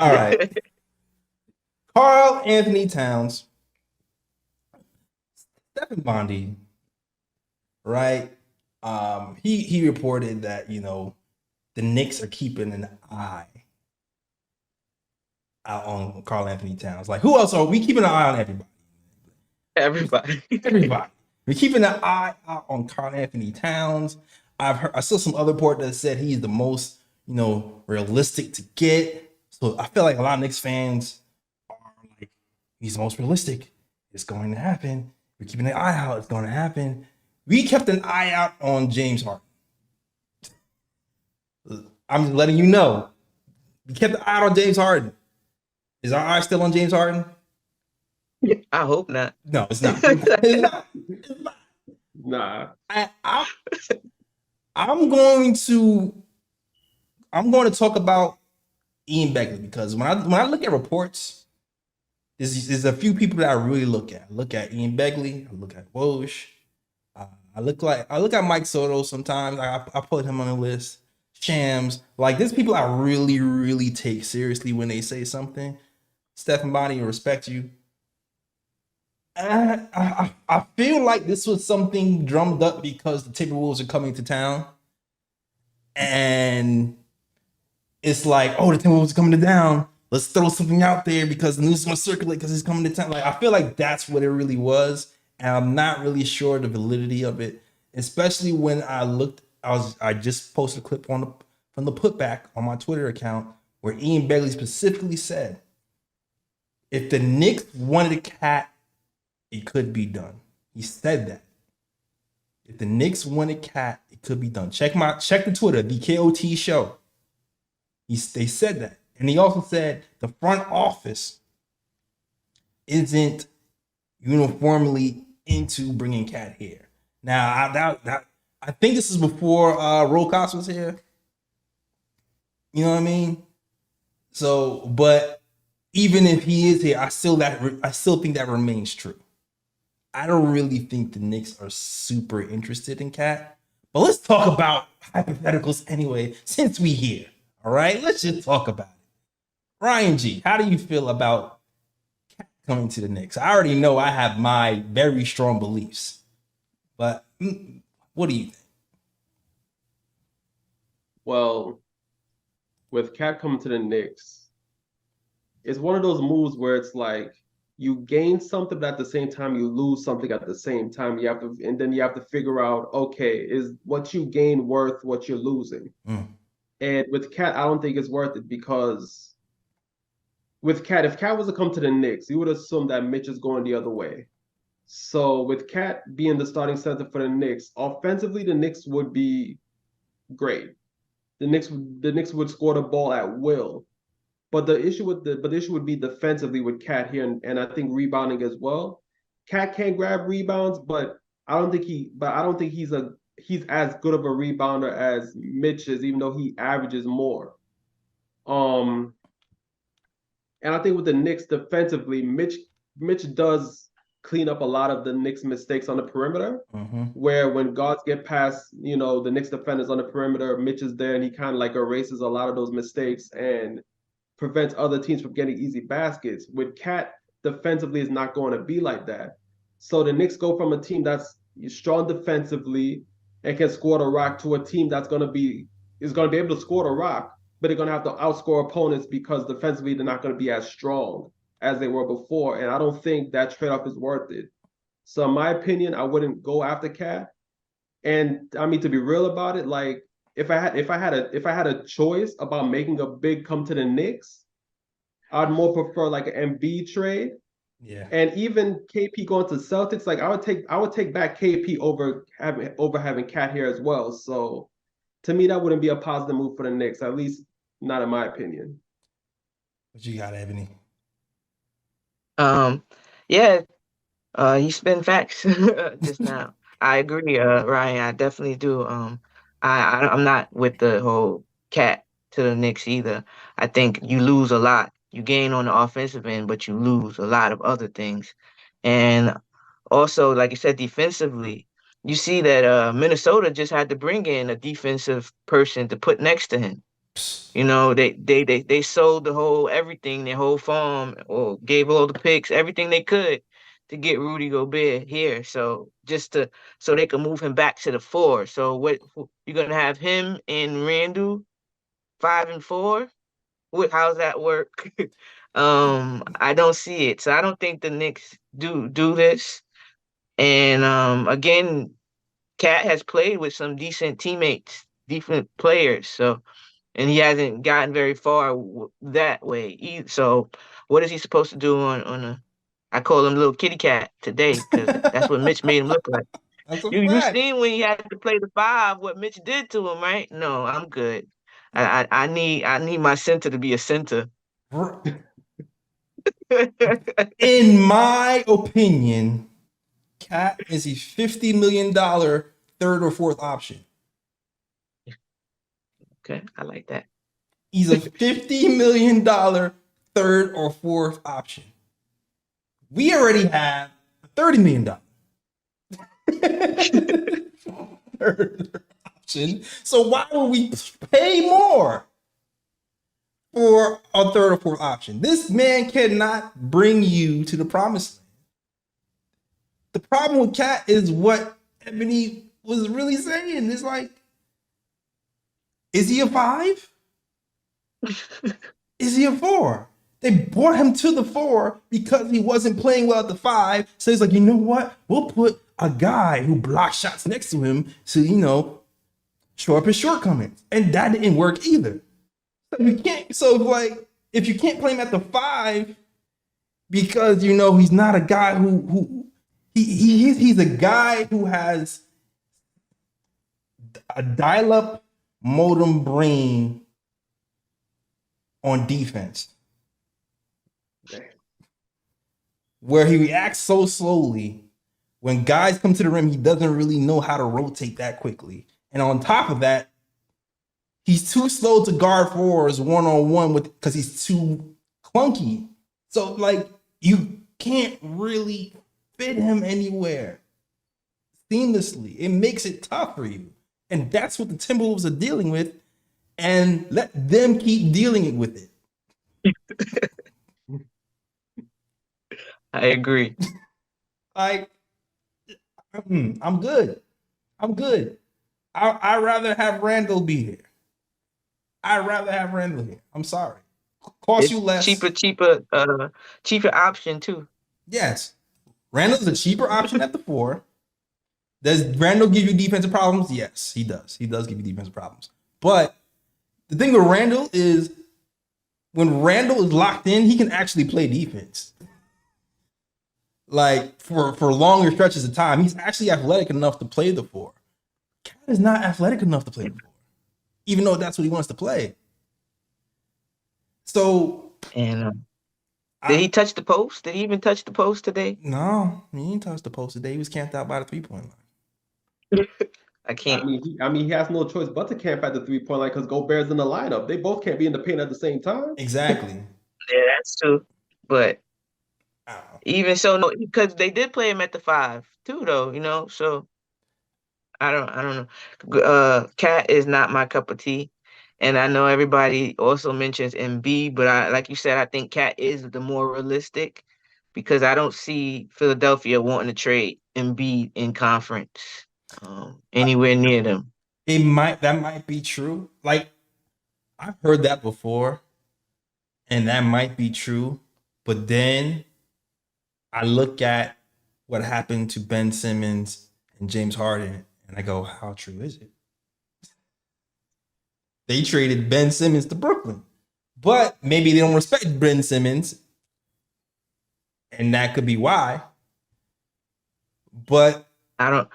All right. Karl Anthony Towns, Stephen Bondi, right? He reported that the Knicks are keeping an eye out on Karl Anthony Towns. Like, who else are we keeping an eye on? Everybody. Everybody. Everybody. We're keeping an eye out on Karl Anthony Towns. I saw some other report that said he's the most, realistic to get. So I feel like a lot of Knicks fans are like, he's the most realistic. It's going to happen. We're keeping an eye out. It's going to happen. We kept an eye out on James Harden. I'm just letting you know. We kept an eye out on James Harden. Is our eye still on James Harden? I hope not. No, it's not. It's not. It's not. Nah. I'm going to talk about Ian Begley because when I look at reports, there's a few people that I really look at. I look at Ian Begley. I look at Woj. I look at Mike Soto sometimes. I put him on the list. Shams. Like, there's people I really, really take seriously when they say something. Stephen Bonnie, respect you. I feel like this was something drummed up because the Timberwolves are coming to town. And it's like, oh, the Timberwolves are coming to town. Let's throw something out there because the news is going to circulate because he's coming to town. Like, I feel like that's what it really was. And I'm not really sure the validity of it, especially when I just posted a clip from the putback on my Twitter account where Ian Begley specifically said, if the Knicks wanted a KAT, it could be done. He said that. If the Knicks wanted KAT, it could be done. Check the Twitter, the KOT show. They said that. And he also said the front office isn't uniformly into bringing KAT here. Now, I think this is before Rokas was here. You know what I mean? So, but even if he is here, I still think that remains true. I don't really think the Knicks are super interested in KAT. But let's talk about hypotheticals anyway, since we here. All right, let's just talk about it. Ryan G, how do you feel about KAT coming to the Knicks? I already know I have my very strong beliefs, but what do you think? Well, with KAT coming to the Knicks, it's one of those moves where it's like you gain something, but at the same time you lose something at the same time. And then you have to figure out, okay, is what you gain worth what you're losing? And with KAT, I don't think it's worth it because with KAT, if KAT was to come to the Knicks, you would assume that Mitch is going the other way. So with KAT being the starting center for the Knicks, offensively, the Knicks would be great. The Knicks would score the ball at will. But the issue would be defensively with KAT here, and I think rebounding as well. KAT can grab rebounds, but I don't think he's as good of a rebounder as Mitch is, even though he averages more. And I think with the Knicks defensively, Mitch does clean up a lot of the Knicks mistakes on the perimeter, where when guards get past, the Knicks defenders on the perimeter, Mitch is there and he kind of like erases a lot of those mistakes and prevents other teams from getting easy baskets. With KAT, defensively is not going to be like that. So the Knicks go from a team that's strong defensively and can score the rock to a team that's going to be able to score the rock, but they're going to have to outscore opponents because defensively they're not going to be as strong as they were before. And I don't think that trade-off is worth it. So in my opinion, I wouldn't go after KAT. And I mean, to be real about it, like if I had a choice about making a big come to the Knicks, I'd more prefer like an Embiid trade. Yeah. And even KP going to Celtics, like I would take back KP over having KAT here as well. So to me, that wouldn't be a positive move for the Knicks, at least not in my opinion. What you got, Ebony? Yeah, you spin facts just now. I agree, Ryan. I definitely do. I'm not with the whole KAT to the Knicks either. I think you lose a lot. You gain on the offensive end, but you lose a lot of other things. And also, like you said, defensively, you see that Minnesota just had to bring in a defensive person to put next to him. You know, they sold the whole everything, their whole farm, or gave all the picks, everything they could to get Rudy Gobert here. So so they can move him back to the 4. So you're gonna have him and Randall 5 and 4? How's that work? I don't see it. So I don't think the Knicks do this. And again, Cat has played with some decent teammates, decent players. So and he hasn't gotten very far that way either. So what is he supposed to do on a? I call him little kitty cat today because that's what Mitch made him look like. That's a You fact. seen when he had to play the 5, what Mitch did to him, right? No, I'm good. I need my center to be a center. In my opinion, Cat is a $50 million third or fourth option. Okay, I like that. He's a $50 million third or fourth option. We already have $30 million third option. So why would we pay more for a third or fourth option? This man cannot bring you to the promised land. The problem with Cat is what Ebony was really saying. It's like, is he a 5? Is he a 4? They brought him to the 4 because he wasn't playing well at the 5. So he's like, you know what? We'll put a guy who blocks shots next to him to, show up his shortcomings. And that didn't work either. If you can't play him at the 5 because he's not a guy who he's a guy who has a dial-up modem brain on defense, where he reacts so slowly. When guys come to the rim, he doesn't really know how to rotate that quickly. And on top of that, he's too slow to guard fours one-on-one because he's too clunky. So, you can't really fit him anywhere seamlessly. It makes it tough for you. And that's what the Timberwolves are dealing with. And let them keep dealing with it. I agree. I'm good. I'd rather have Randall be here. I'd rather have Randall here. I'm sorry. Cost you less. Cheaper option too. Yes. Randall's a cheaper option at the 4. Does Randall give you defensive problems? Yes, he does. He does give you defensive problems. But the thing with Randall is when Randall is locked in, he can actually play defense. For longer stretches of time, he's actually athletic enough to play the 4. Cat is not athletic enough to play the 4, even though that's what he wants to play. So, and did he touch the post? Did he even touch the post today? No, he didn't touch the post today. He was camped out by the 3-point line. I can't. I mean, he has no choice but to camp at the 3-point line because Gobert's in the lineup. They both can't be in the paint at the same time. Exactly. Yeah, that's true. But even so, no, because they did play him at the 5 too, though. So I don't know. Cat is not my cup of tea, and I know everybody also mentions Embiid, but like you said, I think Cat is the more realistic because I don't see Philadelphia wanting to trade Embiid in conference anywhere near them. That might be true. I've heard that before, and that might be true. But then I look at what happened to Ben Simmons and James Harden, and I go, how true is it? They traded Ben Simmons to Brooklyn, but maybe they don't respect Ben Simmons, and that could be why. But I don't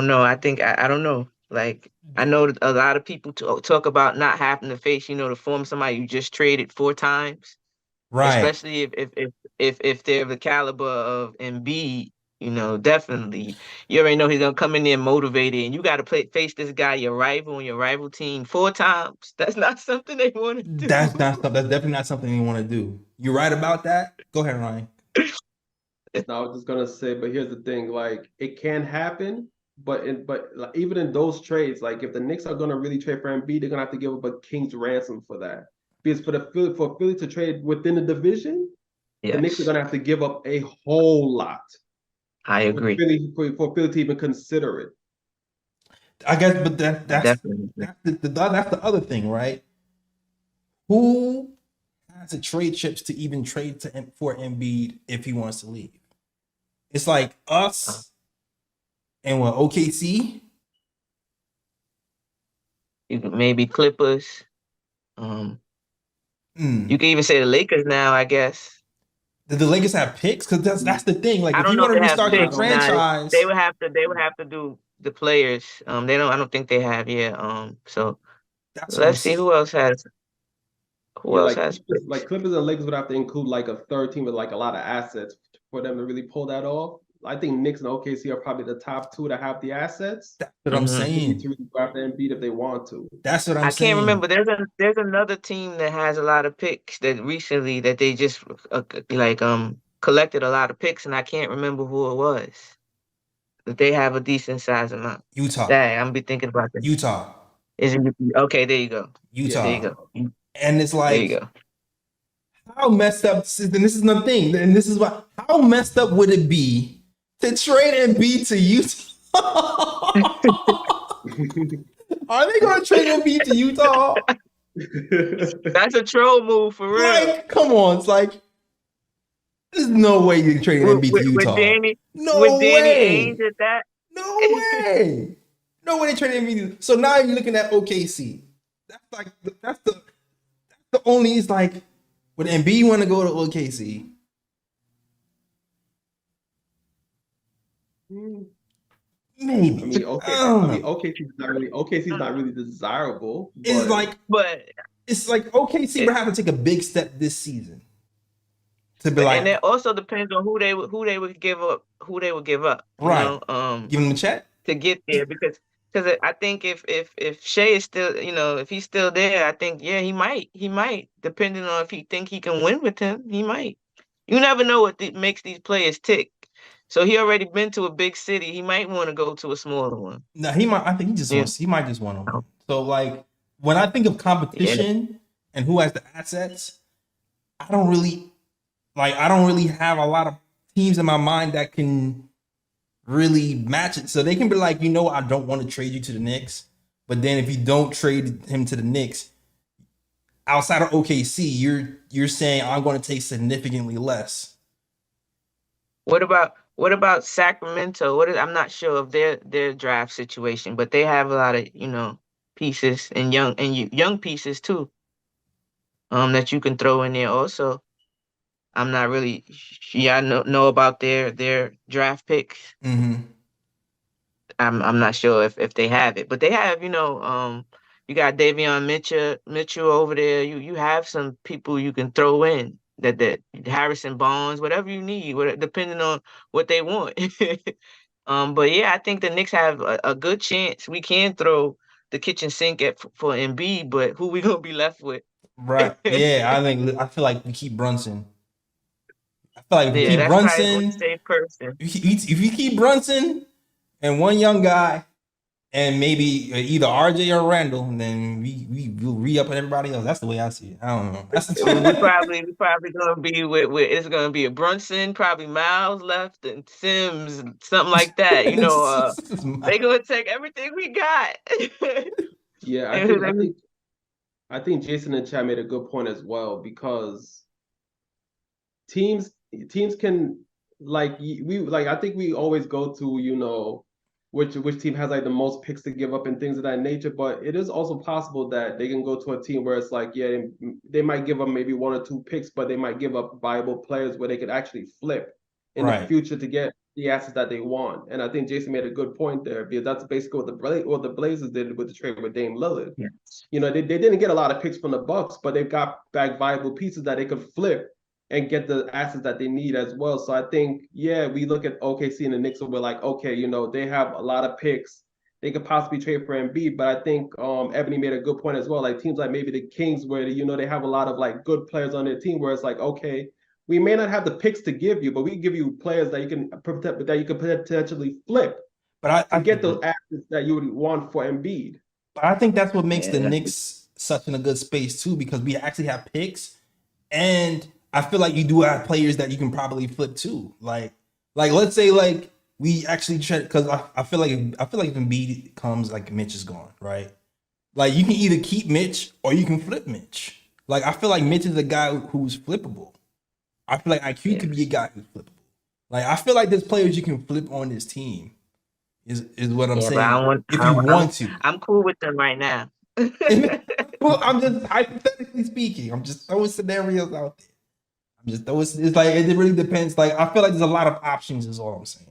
know. I think I don't know. I know that a lot of people talk about not having to face, to form somebody you just traded 4 times, right, especially if they're the caliber of Embiid. Definitely. You already know he's gonna come in there motivated, and you got to face this guy, your rival, on your rival team 4 times. That's not something they want to do. That's definitely not something they want to do. You're right about that. Go ahead, Ryan. No, I was just gonna say, but here's the thing: it can happen, but like, even in those trades, like if the Knicks are gonna really trade for Embiid, they're gonna have to give up a king's ransom for that. Because for Philly to trade within the division, the Knicks are Yes, gonna have to give up a whole lot I for agree. Philly to even consider it. I guess, but I definitely agree. that's the other thing, right? Who has the trade chips to even trade for Embiid if he wants to leave? It's like us and what, OKC. You could maybe Clippers. Mm. You can even say the Lakers now, I guess. Did the Lakers have picks? Because that's the thing. Like, I if don't you know want if to they have restart your picks. Now they franchise, would have to do the players. They don't. I don't think they have yet. So that's what I'm let's see saying. who Yeah, else has picks. Like Clippers and Lakers would have to include like a third team with like a lot of assets for them to really pull that off. I think Knicks and OKC are probably the top two to have the assets. That's what I'm Mhm. Maybe saying. to really go after Embiid if they want to. That's what I'm I can't saying. remember. There's another team that has a lot of picks that recently that they just collected a lot of picks, and I can't remember who it was. That they have a decent size amount. Utah. Dang, I'm be thinking about that. Utah. Is it okay? There you go. Yeah. There you Utah. go. And it's There you like, go. how messed up, and this is the thing, and this is what, how messed up would it be to trade Embiid to Utah? Are they going to trade Embiid to Utah? That's a troll move for real. Like, come on. It's like, there's no way you can trade Embiid to With Utah. Danny No way. Ainge at that. No way. No way they traded Embiid. So now you're looking at OKC. That's like, that's the only, it's like, would Embiid want to go to OKC? Maybe. I mean, OKC's not really desirable. It's like, But OKC would have to take a big step this season to be like, and it also depends on who they would give up. right. Give him a check To get there because I think if Shea is still if he's still there, I think he might depending on if he think he can win with him, he might. You never know what makes these players tick. So he already been to a big city. He might want to go to a smaller one. No, he might. I think he might just want to win. So like, when I think of competition and who has the assets, I don't really have a lot of teams in my mind that can really match it. So they can be like, I don't want to trade you to the Knicks, but then if you don't trade him to the Knicks, outside of OKC, you're saying I'm going to take significantly less. What about Sacramento? I'm not sure of their draft situation, but they have a lot of pieces and young pieces too. That you can throw in there also. I'm not really I know about their draft picks. Mm-hmm. I'm not sure if they have it, but they have you got Davion Mitchell over there. You have some people you can throw in that Harrison Barnes, whatever you need, depending on what they want. But yeah, I think the Knicks have a good chance. We can throw the kitchen sink for Embiid, but who we gonna be left with? Right. Yeah, I feel like we keep Brunson. I feel like if we keep That's Brunson, probably the safe person. if you keep Brunson and one young guy, and maybe either RJ or Randall, and then we will re-up with everybody else. That's the way I see it. I don't know. That's we probably gonna be with it's gonna be a Brunson, probably Miles left and Sims, something like that. They gonna take everything we got. Yeah, I think Jason and Chad made a good point as well, because teams can, like, I think we always go to which team has like the most picks to give up and things of that nature, but it is also possible that they can go to a team where it's like, yeah, they might give up maybe one or two picks, but they might give up viable players where they could actually flip in the future to get the assets that they want. And I think Jason made a good point there, because that's basically what the Blazers did with the trade with Dame Lillard. Yes. They didn't get a lot of picks from the Bucks, but they've got back viable pieces that they could flip and get the assets that they need as well. So I think, we look at OKC and the Knicks and we're like, okay, they have a lot of picks. They could possibly trade for Embiid, but I think Ebony made a good point as well. Like teams like maybe the Kings, where they have a lot of like good players on their team, where it's like, okay, we may not have the picks to give you, but we give you players that you can potentially flip But to get those assets that you would want for Embiid. But I think that's what makes the Yeah. Knicks such in a good space too, because we actually have picks, and I feel like you do have players that you can probably flip too. Like let's say like we actually try, because I feel like if Embiid comes, like Mitch is gone, right? Like you can either keep Mitch or you can flip Mitch. Like I feel like Mitch is a guy who's flippable. I feel like IQ could be a guy who's flippable. Like I feel like there's players you can flip on this team. Is what I'm Yeah, but saying. If you want to. I'm cool with them right now. Well, I'm just hypothetically speaking. I'm just throwing scenarios out there. I'm just throwing. It's like it really depends. Like I feel like there's a lot of options. Is all I'm saying.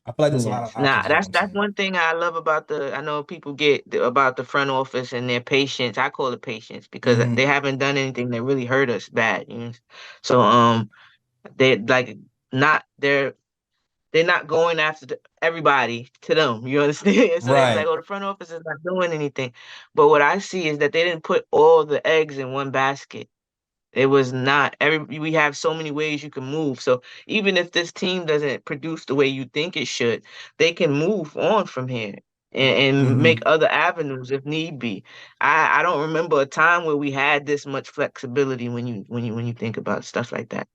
I feel like there's a lot of options. Nah, is what I'm that's saying. one thing I love about I know people about the front office and their patience. I call it patience because Mhm. they haven't done anything that really hurt us bad, you know. So they like not they're not going after everybody to them. You understand? So they be like, Right. oh, the front office is not doing anything. But what I see is that they didn't put all the eggs in one basket. It was not we have so many ways you can move. So even if this team doesn't produce the way you think it should, they can move on from here and make Mhm. other avenues if need be. I don't remember a time where we had this much flexibility when you think about stuff like that.